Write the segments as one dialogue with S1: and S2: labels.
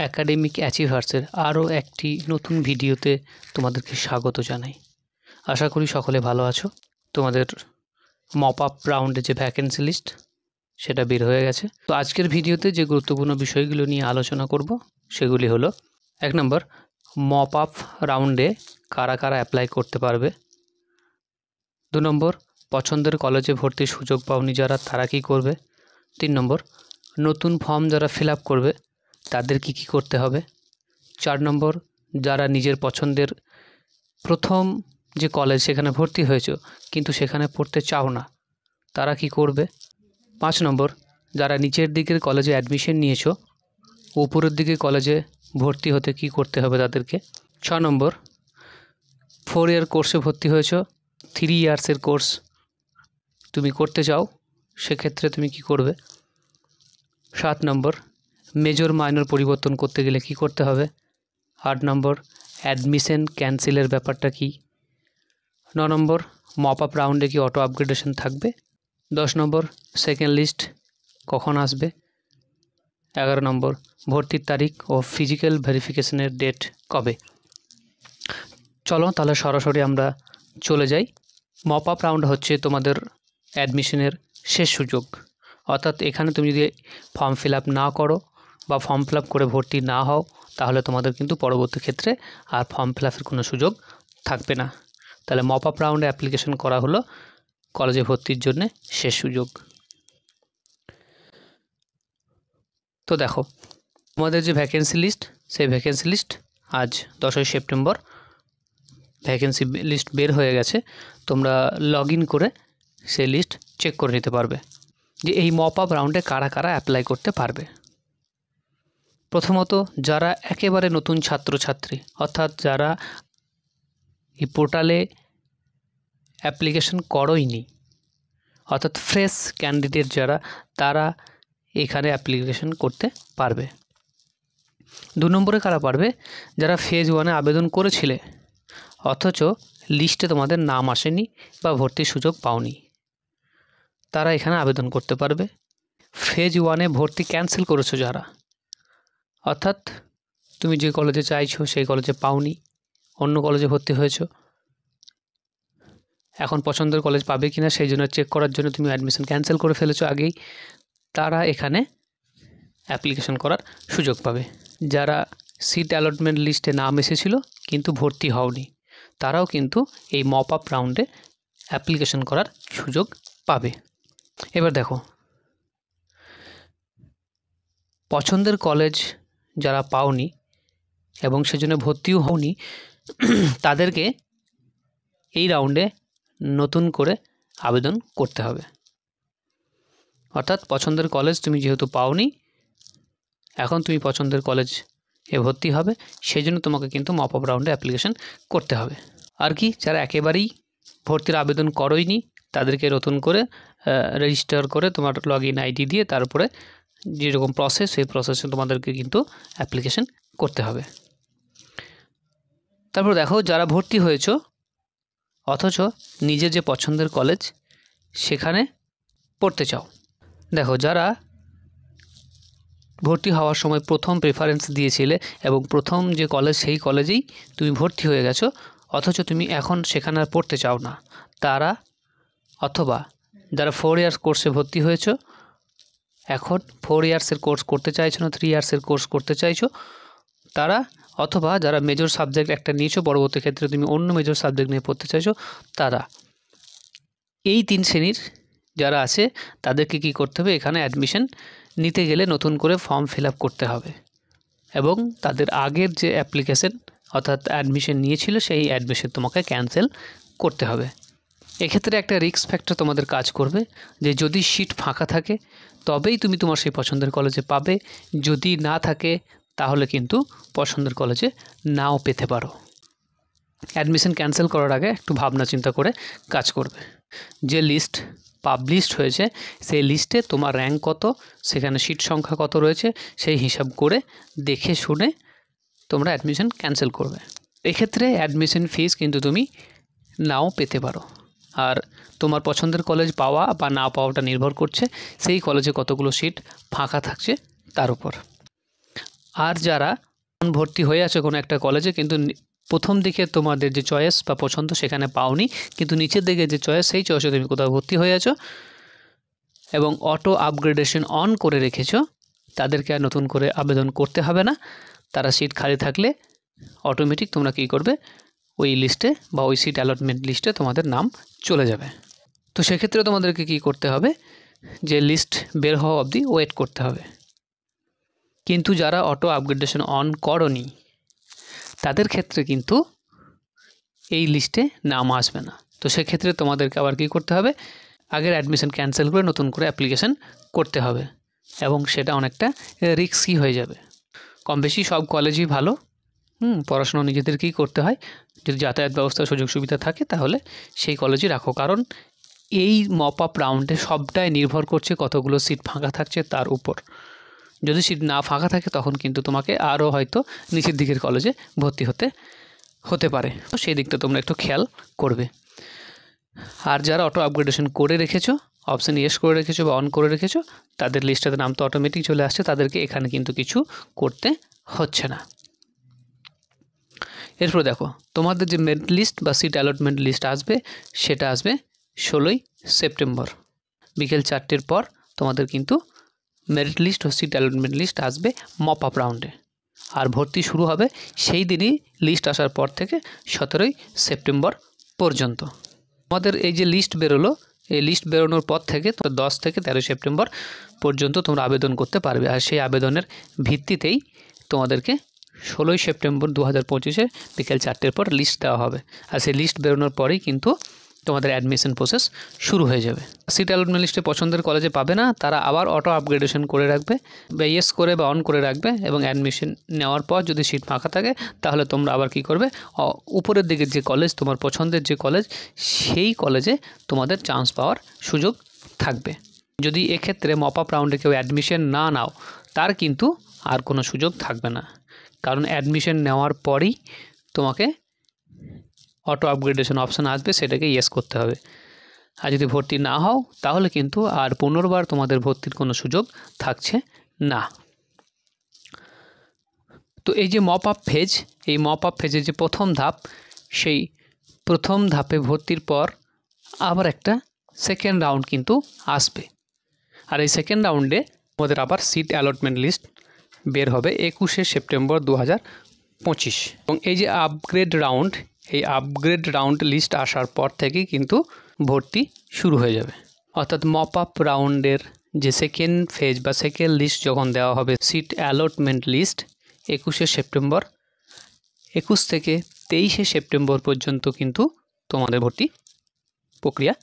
S1: Academic অ্যাচিভার্সের আরও একটি নতুন ভিডিওতে তোমাদেরকে স্বাগত জানাই। আশা করি সকলে ভালো আছো। তোমাদের মপ আপ রাউন্ডে যে ভ্যাকেন্সি লিস্ট সেটা বের হয়ে গেছে। তো আজকের ভিডিওতে যে গুরুত্বপূর্ণ বিষয়গুলো নিয়ে আলোচনা করব সেগুলি হলো, 1 নম্বর, মপ আপ রাউন্ডে কারা কারা অ্যাপ্লাই করতে পারবে। 2 নম্বর, পছন্দের কলেজে ভর্তির সুযোগ পাওনি যারা, তারা কী করবে। 3 নম্বর, নতুন ফর্ম যারা ফিল আপ করবে তাদের কি করতে হবে। 4 নম্বর, যারা নিজের পছন্দের প্রথম যে কলেজ সেখানে ভর্তি হয়েছে কিন্তু সেখানে পড়তে চাও না, তারা কি করবে। 5 নম্বর, যারা নিচের দিকের কলেজে অ্যাডমিশন নিয়েছো, উপরের দিকে কলেজে ভর্তি হতে কি করতে হবে তাদেরকে। 6 নম্বর, 4 ইয়ার কোর্সে ভর্তি হয়েছো, 3 ইয়ার্সের কোর্স তুমি করতে চাও, সেক্ষেত্রে তুমি কি করবে। 7 নম্বর, মেজর মাইনর পরিবর্তন করতে গেলে কি করতে হবে। 8 নম্বর, অ্যাডমিশন ক্যান্সেলের ব্যাপারটা কি। 9 নম্বর, মপ আপ রাউন্ডে কি অটো আপগ্রেডেশন থাকবে। 10 নম্বর, সেকেন্ড লিস্ট কখন আসবে। 11 নম্বর, ভর্তির তারিখ ও ফিজিক্যাল ভেরিফিকেশনের ডেট কবে। চলো তাহলে সরাসরি আমরা চলে যাই। মপ আপ রাউন্ড হচ্ছে তোমাদের অ্যাডমিশনের শেষ সুযোগ, অর্থাৎ এখানে তুমি যদি ফর্ম ফিল আপ না করো বা ফর্ম ফিল আপ করে ভর্তি না হও, তাহলে তোমাদের কিন্তু পরবর্তী ক্ষেত্রে আর ফর্ম ফিল আপের কোনো সুযোগ থাকবে না। তাহলে মপ আপ রাউন্ডে অ্যাপ্লিকেশন করা হলো কলেজে ভর্তির জন্য শেষ সুযোগ। তো দেখো, তোমাদের যে ভ্যাকেন্সি লিস্ট, সেই ভ্যাকেন্সি লিস্ট আজ 10ই সেপ্টেম্বর ভ্যাকেন্সি লিস্ট বের হয়ে গেছে। তোমরা লগ ইন করে সেই লিস্ট চেক করে নিতে পারবে যে এই মপ আপ রাউন্ডে কারা কারা অ্যাপ্লাই করতে পারবে। প্রথমত, যারা একেবারে নতুন ছাত্রছাত্রী, অর্থাৎ যারা এই পোর্টালে অ্যাপ্লিকেশন করোইনি, অর্থাৎ ফ্রেশ ক্যান্ডিডেট যারা, তারা এখানে অ্যাপ্লিকেশন করতে পারবে। 2 নম্বরে কারা পারবে, যারা ফেজ 1-এ আবেদন করেছিলে অথচ লিস্টে তোমাদের নাম আসেনি বা ভর্তির সুযোগ পাওনি, তারা এখানে আবেদন করতে পারবে। ফেজ 1-এ ভর্তি ক্যান্সেল করেছো যারা, অর্থাৎ তুমি যে কলেজে চাইছো সেই কলেজে পাওনি, অন্য কলেজে ভর্তি হয়েছো, এখন পছন্দের কলেজ পাবে কিনা সেই জন্য চেক করার জন্য তুমি অ্যাডমিশন ক্যান্সেল করে ফেলেছো আগেই, তারা এখানে অ্যাপ্লিকেশন করার সুযোগ পাবে। যারা সিট অ্যালটমেন্ট লিস্টে নাম এসেছিলো কিন্তু ভর্তি হওনি, তারাও কিন্তু এই মপ আপ রাউন্ডে অ্যাপ্লিকেশন করার সুযোগ পাবে। এবার দেখো, পছন্দের কলেজ যারা পাওনি এবং সেজন্য ভর্তিও হওনি, তাদেরকে এই রাউন্ডে নতুন করে আবেদন করতে হবে। অর্থাৎ পছন্দের কলেজ তুমি যেহেতু পাওনি, এখন তুমি পছন্দের কলেজ এ ভর্তি হবে, সেই জন্য তোমাকে কিন্তু মপ আপ রাউন্ডে অ্যাপ্লিকেশন করতে হবে। আর কি, যারা একেবারেই ভর্তির আবেদন করোইনি, তাদেরকে নতুন করে রেজিস্টার করে তোমার লগ ইন আইডি দিয়ে তারপরে যেরকম প্রসেস, সেই প্রসেসে তোমাদেরকে কিন্তু অ্যাপ্লিকেশন করতে হবে। তারপর দেখো, যারা ভর্তি হয়েছো অথচ নিজের যে পছন্দের কলেজ সেখানে পড়তে চাও। দেখো, যারা ভর্তি হওয়ার সময় প্রথম প্রেফারেন্স দিয়েছিলে এবং প্রথম যে কলেজ সেই কলেজেই তুমি ভর্তি হয়ে গেছো অথচ তুমি এখন সেখানে আর পড়তে চাও না, তারা, অথবা যারা 4 ইয়ার্স কোর্সে ভর্তি হয়েছো, এখন 4 ইয়ার্সের কোর্স করতে চাইছো না, 3 ইয়ার্সের কোর্স করতে চাইছো, তারা, অথবা যারা মেজর সাবজেক্ট একটা নিয়েছো, পরবর্তী ক্ষেত্রে তুমি অন্য মেজর সাবজেক্ট নিয়ে পড়তে চাইছো, তারা, এই 3 শ্রেণীর যারা আছে তাদেরকে কি করতে হবে, এখানে অ্যাডমিশন নিতে গেলে নতুন করে ফর্ম ফিল আপ করতে হবে এবং তাদের আগের যে অ্যাপ্লিকেশন অর্থাৎ অ্যাডমিশন নিয়েছিল সেই অ্যাডমিশন তোমাকে ক্যান্সেল করতে হবে। এক্ষেত্রে একটা রিস্ক ফ্যাক্টর তোমাদের কাজ করবে যে যদি সিট ফাঁকা থাকে তবেই তুমি তোমার সেই পছন্দের কলেজে পাবে, যদি না থাকে তাহলে কিন্তু পছন্দের কলেজে নাও পেতে পারো। অ্যাডমিশন ক্যান্সেল করার আগে একটু ভাবনা চিন্তা করে কাজ করবে। যে লিস্ট পাবলিশড হয়েছে সেই লিস্টে তোমার র্যাঙ্ক কত, সেখানে সিট সংখ্যা কত রয়েছে, সেই হিসাব করে দেখে শুনে তোমরা অ্যাডমিশন ক্যান্সেল করবে। এক্ষেত্রে অ্যাডমিশন ফিস কিন্তু তুমি নাও পেতে পারো, আর তোমার পছন্দের কলেজ পাওয়া বা না পাওয়াটা নির্ভর করছে সেই কলেজে কতগুলো সিট ফাঁকা থাকছে তার উপর। আর যারা ভর্তি হয়ে আছে কোনো একটা কলেজে কিন্তু প্রথম দিকে তোমাদের যে চয়েস বা পছন্দ সেখানে পাওনি, কিন্তু নিচের দিকে যে চয়েস সেই চয়েসে তুমি কোথাও ভর্তি হয়ে আছো এবং অটো আপগ্রেডেশন অন করে রেখেছো, তাদেরকে আর নতুন করে আবেদন করতে হবে না। তারা সিট খালি থাকলে অটোমেটিক তোমরা কী করবে, ওই লিস্টে বা ওই সিট অ্যালটমেন্ট লিস্টে তোমাদের নাম চলে যাবে। তো সেক্ষেত্রে তোমাদেরকে কী করতে হবে, যে লিস্ট বের হওয়া অবধি ওয়েট করতে হবে। কিন্তু যারা অটো আপগ্রেডেশন অন করনি তাদের ক্ষেত্রে কিন্তু এই লিস্টে নাম আসবে না। তো সেক্ষেত্রে তোমাদেরকে আবার কী করতে হবে, আগের অ্যাডমিশন ক্যান্সেল করে নতুন করে অ্যাপ্লিকেশান করতে হবে এবং সেটা অনেকটা রিস্কি হয়ে যাবে। কম বেশি সব কলেজই ভালো, পড়াশোনা নিজেদেরকেই করতে হয়। যদি যাতায়াত ব্যবস্থার সুযোগ সুবিধা থাকে তাহলে সেই কলেজই রাখো, কারণ এই মপ আপ রাউন্ডে সবটাই নির্ভর করছে কতগুলো সিট ফাঁকা থাকছে তার উপর। যদি সিট না ফাঁকা থাকে তখন কিন্তু তোমাকে আরও হয়তো নিচের দিকের কলেজে ভর্তি হতে পারে। তো সেই দিকটা তোমরা একটু খেয়াল করবে। আর যারা অটো আপগ্রেডেশন করে রেখেছো, অপশান ইয়েস করে রেখেছো বা অন করে রেখেছো, তাদের লিস্টটাতে নাম তো অটোমেটিক চলে আসছে, তাদেরকে এখানে কিন্তু কিছু করতে হচ্ছে না। এরপর দেখো তোমাদের যে মেরিট লিস্ট বা সিট অ্যালটমেন্ট লিস্ট আসবে সেটা আসবে 16ই সেপ্টেম্বর বিকেল 4টের পর। তোমাদের কিন্তু মেরিট লিস্ট ও সিট অ্যালটমেন্ট লিস্ট আসবে মপ আপ রাউন্ডে, আর ভর্তি শুরু হবে সেই দিনই লিস্ট আসার পর থেকে 17ই সেপ্টেম্বর পর্যন্ত। আমাদের এই যে লিস্ট বেরোলো, এই লিস্ট বেরোনোর পর থেকে 10 থেকে 13 সেপ্টেম্বর পর্যন্ত তোমরা আবেদন করতে পারবে। আর সেই আবেদনের ভিত্তিতেই তোমাদেরকে 16ই সেপ্টেম্বর 2025 বিকেল 4টের পর লিস্ট দেওয়া হবে। আর সেই লিস্ট বেরোনোর পরেই কিন্তু তোমাদের অ্যাডমিশন প্রসেস শুরু হয়ে যাবে। সিট অ্যালটমেন্ট লিস্টে পছন্দের কলেজে পাবে না, তারা আবার অটো আপগ্রেডেশন করে রাখবে বা ইয়েস করে বা অন করে রাখবে এবং অ্যাডমিশন নেওয়ার পর যদি সিট ফাঁকা থাকে তাহলে তোমরা আবার কি করবে, উপরের দিকের যে কলেজ তোমার পছন্দের যে কলেজ সেই কলেজে তোমাদের চান্স পাওয়ার সুযোগ থাকবে। যদি এক্ষেত্রে মপ আপ রাউন্ডে কেউ অ্যাডমিশন না নাও তার কিন্তু আর কোনো সুযোগ থাকবে না, কারণ অ্যাডমিশন নেওয়ার পরই তোমাকে অটো আপগ্রেডেশন অপশান আসবে, সেটাকে ইয়েস করতে হবে। আর যদি ভর্তি না হও তাহলে কিন্তু আর পুনর্বার তোমাদের ভর্তির কোনো সুযোগ থাকছে না। তো এই যে মপ আপ ফেজ, এই মপ আপ ফেজের যে প্রথম ধাপ, সেই প্রথম ধাপে ভর্তির পর আবার একটা সেকেন্ড রাউন্ড কিন্তু আসবে। আর এই সেকেন্ড রাউন্ডে আমাদের আবার সিট অ্যালটমেন্ট লিস্ট বের হবে 21শে সেপ্টেম্বর 2025 এবং এই যে আপগ্রেড রাউন্ড, এই আপগ্রেড রাউন্ড লিস্ট আসার পর থেকেই কিন্তু ভর্তি শুরু হয়ে যাবে। অর্থাৎ মপ আপ রাউন্ডের যে সেকেন্ড ফেজ বা সেকেন্ড লিস্ট যখন দেওয়া হবে, সিট অ্যালটমেন্ট লিস্ট 21শে সেপ্টেম্বর, 21 থেকে 23শে সেপ্টেম্বর পর্যন্ত কিন্তু তোমাদের ভর্তি প্রক্রিয়া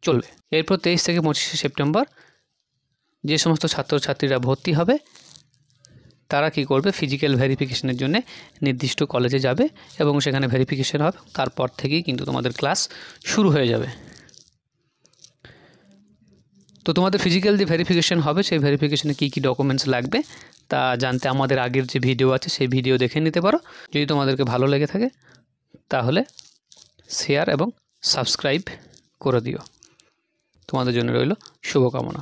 S1: চলবে। এরপর 23 থেকে 25শে সেপ্টেম্বর যে সমস্ত ছাত্রছাত্রীরা ভর্তি হবে তারা কি করবে, ফিজিক্যাল ভেরিফিকেশনের জন্য নির্দিষ্ট কলেজে যাবে এবং সেখানে ভেরিফিকেশন হবে। তারপর থেকেই কিন্তু তোমাদের ক্লাস শুরু হয়ে যাবে। তো তোমাদের ফিজিক্যাল যে ভেরিফিকেশন হবে সেই ভেরিফিকেশনে কী কী ডকুমেন্টস লাগবে তা জানতে আমাদের আগের যে ভিডিও আছে সেই ভিডিও দেখে নিতে পারো। যদি তোমাদেরকে ভালো লেগে থাকে তাহলে শেয়ার এবং সাবস্ক্রাইব করে দিও। তোমাদের জন্য রইল শুভকামনা।